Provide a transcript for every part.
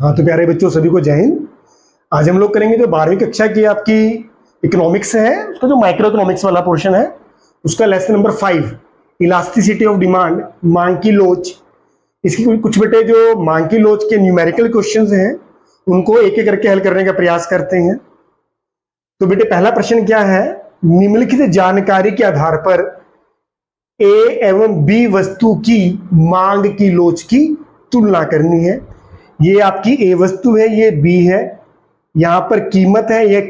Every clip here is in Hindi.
हाँ तो प्यारे बच्चों सभी को जय हिंद। आज हम लोग करेंगे जो 12वीं कक्षा की आपकी इकोनॉमिक्स है, उसका जो माइक्रो इकोनॉमिक्स वाला पोर्शन है, उसका lesson number 5 elasticity of demand, मांग की लोच। इसकी कुछ बेटे जो मांग की लोच के न्यूमेरिकल क्वेश्चंस हैं उनको एक एक करके हल करने का प्रयास करते हैं। तो बेटे पहला प्रश्न क्या है, निम्नलिखित जानकारी के आधार पर ए एवं बी वस्तु की मांग की लोच की तुलना करनी है। ये आपकी ए वस्तु है, ये बी है, यहां पर कीमत है, ये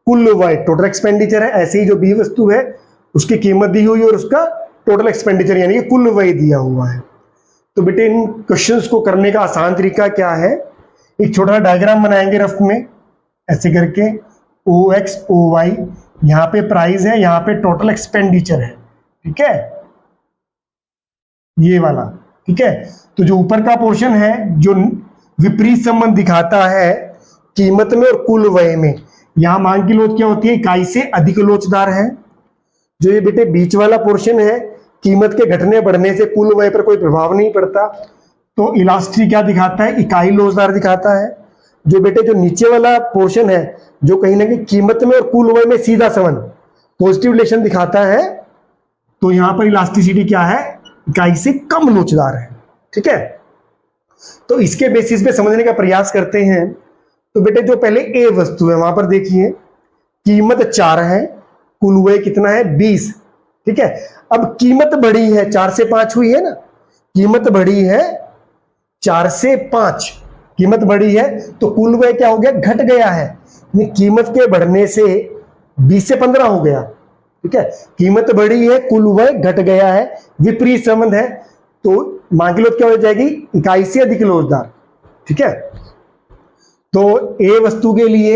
कुल व्यय टोटल एक्सपेंडिचर है। ऐसे ही जो बी वस्तु है उसकी कीमत दी हुई और उसका टोटल एक्सपेंडिचर यानी कि कुल व्यय दिया हुआ है। तो बेटे इन क्वेश्चंस को करने का आसान तरीका क्या है, एक छोटा सा डायग्राम बनाएंगे रफ में ऐसे करके, ओ एक्स ओ वाई, यहाँ पे प्राइस है, यहाँ पे टोटल एक्सपेंडिचर है, ठीक है, ये वाला, ठीक है। तो जो ऊपर का पोर्शन है जो विपरीत संबंध दिखाता है कीमत में और कुल व्यय में, यहां मांग की लोच क्या होती है, इकाई से अधिक लोचदार है। जो ये बेटे बीच वाला पोर्शन है, कीमत के घटने बढ़ने से कुल व्यय पर कोई प्रभाव नहीं पड़ता, तो इलास्टिसिटी क्या दिखाता है, इकाई लोचदार दिखाता है। जो बेटे जो नीचे वाला पोर्शन है जो कहीं ना कहीं कीमत में और कुल व्यय में सीधा संबंध पॉजिटिव रिलेशन दिखाता है, तो यहां पर इलास्टिसिटी क्या है, इकाई से कम लोचदार है, ठीक है। तो इसके बेसिस पे समझने का प्रयास करते हैं। तो बेटे जो पहले ए वस्तु है वहां पर देखिए कीमत 4 है, कुल व्यय कितना है 20, ठीक है। अब कीमत बढ़ी है, 4 से 5 हुई है ना, कीमत बढ़ी है 4 से 5, कीमत बढ़ी है तो कुल व्यय क्या हो गया, घट गया है। कीमत के बढ़ने से 20 से 15 हो गया, ठीक है। कीमत बढ़ी है, कुल व्यय घट गया है, विपरीत संबंध है, तो मांग की लोच क्या हो जाएगी, इकाई से अधिक लोचदार, ठीक है। तो ए वस्तु के लिए,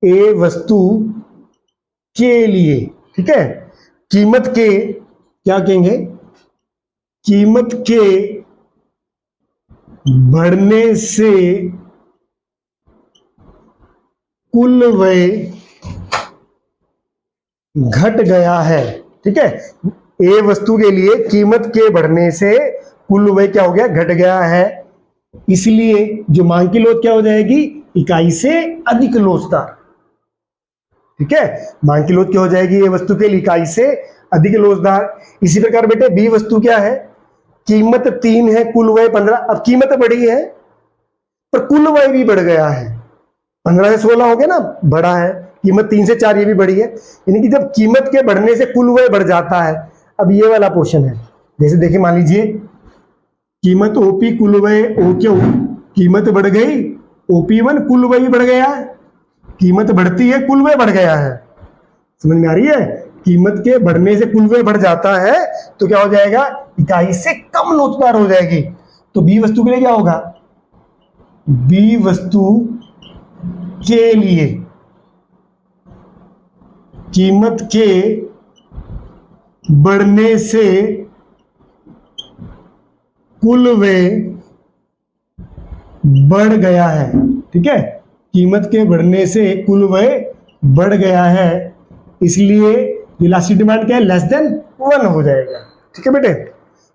ए वस्तु के लिए, ठीक है, कीमत के क्या कहेंगे, कीमत के बढ़ने से कुल व्यय घट गया है, ठीक है। ए वस्तु के लिए कीमत के बढ़ने से कुल व्यय क्या हो गया, घट गया है, इसलिए जो मांग की लोच क्या हो जाएगी, इकाई से अधिक लोचदार, ठीक है। मांग की लोच क्या हो जाएगी ए वस्तु के लिए, इकाई से अधिक लोचदार। इसी प्रकार बेटे बी वस्तु क्या है, कीमत 3 है, कुल व्यय 15। अब कीमत बढ़ी है पर कुल व्यय भी बढ़ गया है, 15 से 16 हो गया ना, बढ़ा है, कीमत 3 से 4 ये भी बढ़ी है, यानी कि जब कीमत के बढ़ने से कुल व्यय बढ़ जाता है। अब ये वाला पोर्शन है, जैसे देखिए मान लीजिए कीमत ओपी कुल व्यय ओ क्यों, कीमत बढ़ गई, OP1 कुल व्यय बढ़ गया है, कीमत बढ़ती है कुल व्यय बढ़ गया है, समझ में आ रही है। कीमत के बढ़ने से कुल व्यय बढ़ जाता है तो क्या हो जाएगा, इकाई से कम लोचदार हो जाएगी। तो बी वस्तु के लिए क्या होगा, बी वस्तु के लिए कीमत के बढ़ने से कुल व्यय बढ़ गया है, ठीक है। कीमत के बढ़ने से कुल व्यय बढ़ गया है, इसलिए इलास्टिक डिमांड क्या है, लेस देन 1 हो जाएगा, ठीक है बेटे।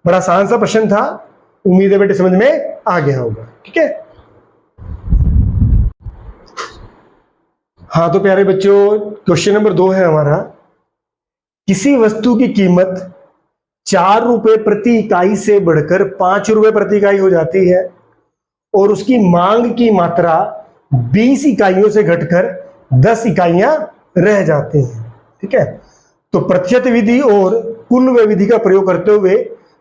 बड़ा आसान सा प्रश्न था, उम्मीद है बेटे समझ में आ गया होगा, ठीक है। हाँ तो प्यारे बच्चों क्वेश्चन नंबर 2 है हमारा, किसी वस्तु की कीमत 4 रुपए प्रति इकाई से बढ़कर 5 रुपए प्रति इकाई हो जाती है और उसकी मांग की मात्रा 20 इकाइयों से घटकर 10 इकाइयां रह जाती हैं, ठीक है। तो प्रतिशत विधि और कुल व्यय विधि का प्रयोग करते हुए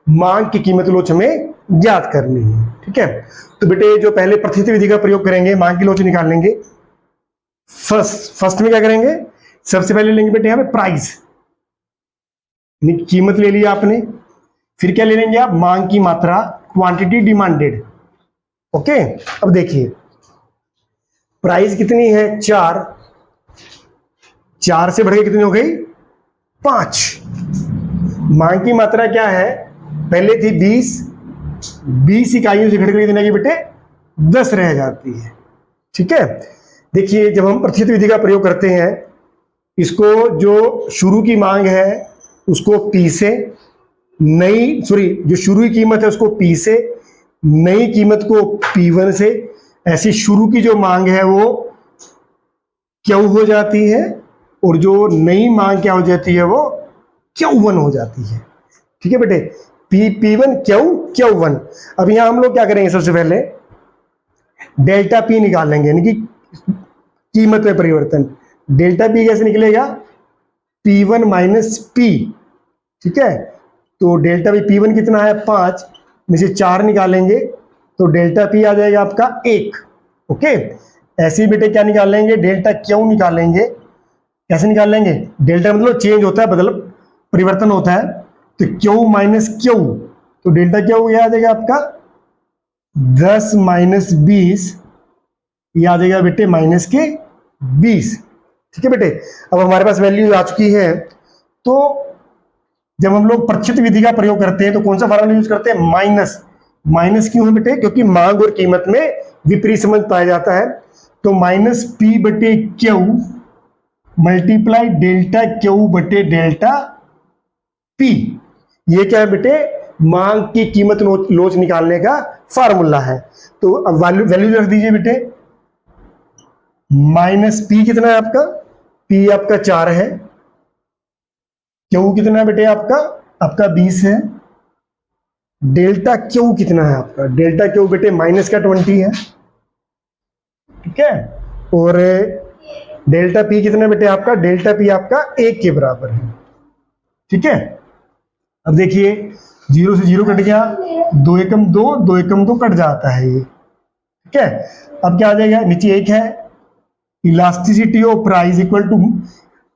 मांग की कीमत लोच हमें ज्ञात करनी है, ठीक है। तो बेटे जो पहले प्रतिशत विधि का प्रयोग करेंगे, मांग की लोच निकालेंगे। फर्स्ट में क्या करेंगे, सबसे पहले लेंगे बेटे यहाँ पे प्राइस, कीमत ले लिया आपने, फिर क्या ले लेंगे आप, मांग की मात्रा, क्वांटिटी डिमांडेड, ओके। अब देखिए प्राइस कितनी है 4, 4 से बढ़ के कितनी हो गई 5। मांग की मात्रा क्या है, पहले थी 20 इकाइयों से घटकर कितने की बेटे 10 रह जाती है, ठीक है। देखिए जब हम प्रतिशत विधि का प्रयोग करते हैं, इसको जो शुरू की मांग है उसको P से, जो शुरू की कीमत है उसको P से, नई कीमत को P1 से, ऐसी शुरू की जो मांग है वो Q हो जाती है, और जो नई मांग क्या हो जाती है वो Q1 हो जाती है। ठीक है बेटे, P1 Q1। अब यहां हम लोग क्या करेंगे, सबसे पहले डेल्टा P निकालेंगे, यानी कि कीमत में परिवर्तन। डेल्टा P कैसे निकलेगा, P1 माइनस P। ठीक है, तो डेल्टा P1 कितना है 5 में से 4 निकालेंगे तो डेल्टा P आ जाएगा आपका 1। ओके, ऐसे ही बेटे क्या निकालेंगे, डेल्टा Q निकालेंगे। कैसे निकालेंगे, डेल्टा मतलब चेंज होता है, बदल परिवर्तन होता है, तो Q माइनस Q, तो डेल्टा क्या हो गया, आ जाएगा आपका 10 माइनस 20, ये आ जाएगा बेटे माइनस के 20। ठीक है बेटे, अब हमारे पास वैल्यू आ चुकी है। तो जब हम लोग प्रतिशत विधि का प्रयोग करते हैं तो कौन सा फॉर्मूला यूज करते हैं, माइनस। माइनस क्यों है बेटे, क्योंकि मांग और कीमत में विपरीत संबंध पाया जाता है। तो माइनस P बटे Q मल्टीप्लाई डेल्टा Q बटे डेल्टा P, ये क्या है बेटे, मांग की कीमत लोच निकालने का फार्मूला है। तो अब वैल्यू रख दीजिए बेटे, माइनस P कितना है आपका, P आपका 4 है, Q कितना है बेटे आपका 20 है, डेल्टा Q कितना है आपका, डेल्टा Q बेटे माइनस का 20 है। ठीक है, और डेल्टा P कितना बेटे आपका, डेल्टा P आपका 1 के बराबर है। ठीक है, अब देखिए 0 से 0 कट गया, 2 एकम 2, 2 एकम 2 कट जाता है ये। ठीक है, अब क्या आ जाएगा, नीचे 1 है, elasticity of price equal to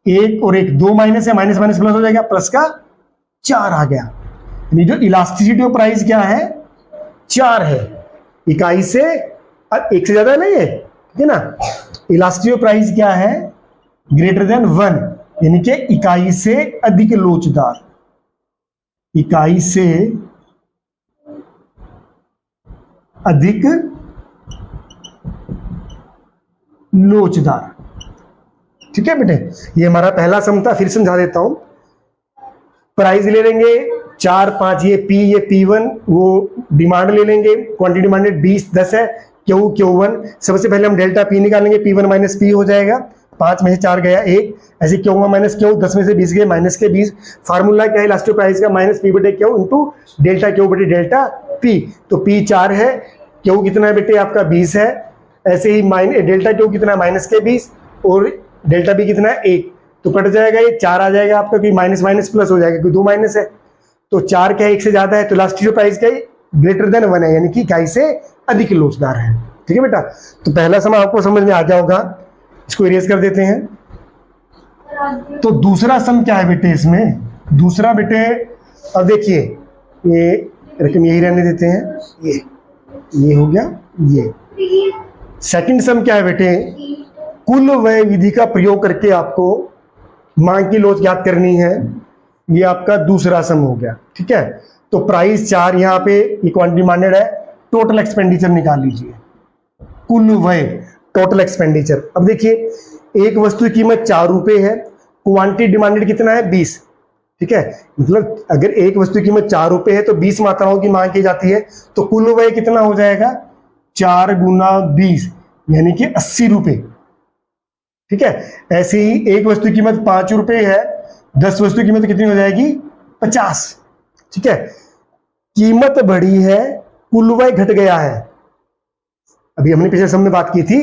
1 और 1, 2 माइनस है, माइनस माइनस प्लस हो जाएगा, प्लस का 4 आ गया। यानी जो इलास्टिसिटी ऑफ प्राइस क्या है, 4 है, इकाई से 1 से ज्यादा है ना ये, ठीक है ना। इलास्टिसिटी ऑफ प्राइस क्या है, ग्रेटर देन 1, यानी कि इकाई से अधिक लोचदार, इकाई से अधिक लोचदार। ठीक है बेटे, ये हमारा पहला सम था, फिर समझा देता हूं। प्राइस ले लेंगे 4 5, ये P1 वो डिमांड ले लेंगे, क्वांटिटी डिमांडेड 20 10 है, Q1। सबसे पहले हम डेल्टा P निकालेंगे, P1 माइनस P हो जाएगा, 5 में से 4 गया 1, ऐसे Q1 माइनस Q, 10 में से 20 गए माइनस के 20। फार्मूला क्या है इलास्टिक प्राइस का, माइनस P बटे Q इंटू डेल्टा Q बटे डेल्टा P। तो P 4 है, Q कितना है बेटे आपका 20 है, ऐसे ही डेल्टा Q कितना है माइनस के 20, और डेल्टा P कितना है 1, तो कट जाएगा ये 4 आ जाएगा आपका, कि माइनस माइनस प्लस हो जाएगा, क्योंकि 2 माइनस है, तो 4 क्या 1 से ज्यादा है, तो इलास्टिक प्राइस क्या है, ग्रेटर देन 1 है, यानी कि इकाई से अधिक लोचदार है। ठीक है बेटा, तो पहला सम आपको समझ में आ गया होगा, इसको इरेज कर देते हैं। तो दूसरा सम क्या है बेटे, इसमें दूसरा बेटे, अब देखिए ये रकम यही रहने देते हैं, ये हो गया। ये सेकंड सम क्या है बेटे, कुल व्यय विधि का प्रयोग करके आपको मांग की लोच ज्ञात करनी है, ये आपका दूसरा सम हो गया। ठीक है, तो प्राइस 4, यहाँ पे ये क्वांटिटी डिमांडेड है, टोटल एक्सपेंडिचर निकाल लीजिए, कुल व्यय टोटल एक्सपेंडिचर। अब देखिए एक वस्तु की कीमत 4 रुपए है, क्वांटिटी डिमांडेड कितना है 20। ठीक है, मतलब अगर एक वस्तु की कीमत 4 रुपए है तो 20 मात्राओं की मांग की जाती है, तो कुल व्यय कितना हो जाएगा, 4 गुना 20 यानी कि 80 रुपए। ठीक है, ऐसे ही एक वस्तु की कीमत 5 रुपए है, 10 वस्तु की कीमत कितनी हो जाएगी 50। ठीक है, कीमत बढ़ी है, कुल व्यय घट गया है। अभी हमने पिछले सम में बात की थी,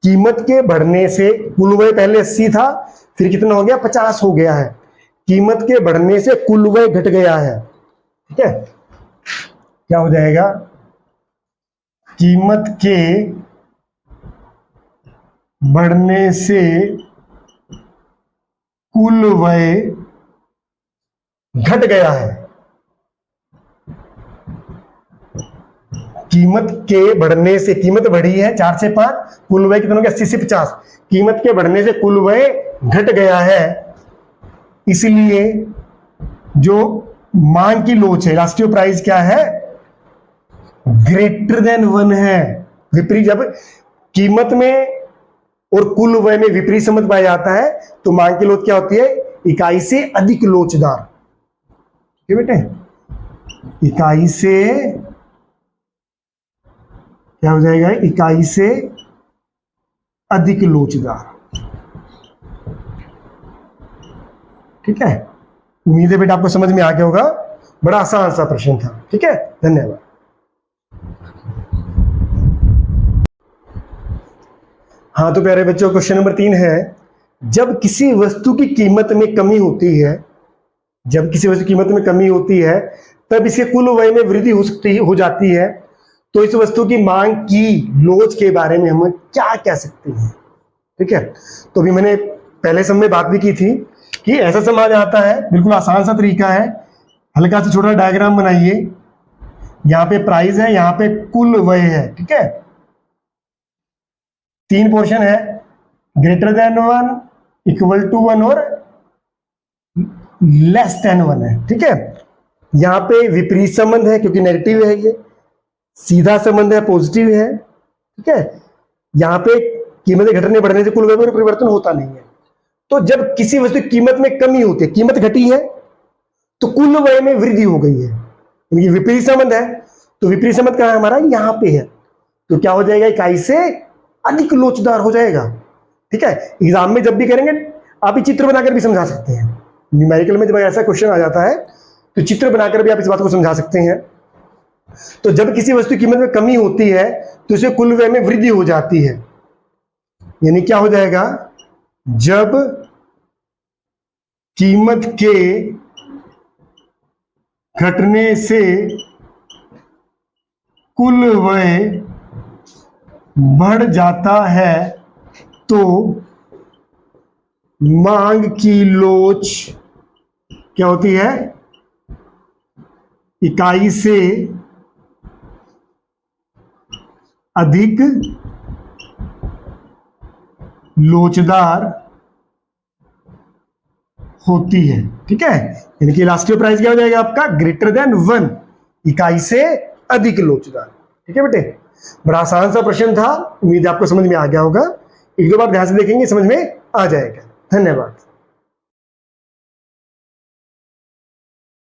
कीमत के बढ़ने से कुल व्यय पहले 80 था, फिर कितना हो गया 50 हो गया है, कीमत के बढ़ने से कुल व्यय घट गया है। ठीक है, क्या हो जाएगा, कीमत के बढ़ने से कुल व्यय घट गया है, कीमत के बढ़ने से, कीमत बढ़ी है 4 से 5, कुल व्यय कितना हो गया 80 से 50, कीमत के बढ़ने से कुल व्यय घट गया है, इसलिए जो मांग की लोच है, इलास्टिक प्राइस क्या है, ग्रेटर देन 1 है। विपरीत, जब कीमत में और कुल व्यय में विपरीत संबंध पाया जाता है तो मांग की लोच क्या होती है, इकाई से अधिक लोचदार। ठीक है बेटे, इकाई से क्या हो जाएगा, इकाई से अधिक लोचदार। ठीक है, उम्मीद है बेटा आपको समझ में आ गया होगा, बड़ा आसान सा प्रश्न था। ठीक है, धन्यवाद। हाँ तो प्यारे बच्चों, क्वेश्चन नंबर 3 है, जब किसी वस्तु की कीमत में कमी होती है, जब किसी वस्तु की कीमत में कमी होती है तब इसके कुल व्यय में वृद्धि हो जाती है, तो इस वस्तु की मांग की लोच के बारे में हम क्या कह सकते हैं। ठीक है, तो अभी मैंने पहले समय में बात भी की थी कि ऐसा समझ आता है, बिल्कुल आसान सा तरीका है, हल्का सा छोटा डायग्राम बनाइए, यहाँ पे प्राइस है, यहाँ पे कुल व्यय है। ठीक है, 3 पोर्शन है, ग्रेटर देन 1, इक्वल टू 1 और लेस देन 1 है। ठीक है, यहाँ पे विपरीत संबंध है क्योंकि नेगेटिव है, ये सीधा संबंध है, पॉजिटिव है। ठीक है, यहाँ पे कीमतें घटने बढ़ने से कुल व्यय में परिवर्तन होता नहीं है। तो जब किसी वस्तु की कीमत में कमी होती है, कीमत घटी है तो कुल व्यय में वृद्धि हो गई है, ये विपरीत संबंध है। तो विपरीत संबंध कहाँ है हमारा, यहाँ पे है, तो क्या हो जाएगा, इकाई से अधिक लोचदार हो जाएगा। ठीक है, एग्जाम में जब भी करेंगे आप ये चित्र बनाकर भी समझा सकते हैं, न्यूमेरिकल में जब ऐसा क्वेश्चन आ जाता है तो चित्र बनाकर भी आप इस बात को समझा सकते हैं। तो जब किसी वस्तु की कीमत में कमी होती है तो इसे कुल व्यय में वृद्धि हो जाती है, यानी क्या हो जाएगा, जब कीमत के घटने से कुल व्यय बढ़ जाता है तो मांग की लोच क्या होती है, इकाई से अधिक लोचदार होती है। ठीक है, यानी कि इलास्टिक प्राइस क्या हो जाएगा आपका, ग्रेटर देन 1, इकाई से अधिक लोचदार। ठीक है बेटे, बड़ा आसान सा प्रश्न था, उम्मीद है आपको समझ में आ गया होगा, एक दो बार ध्यान से देखेंगे समझ में आ जाएगा। धन्यवाद।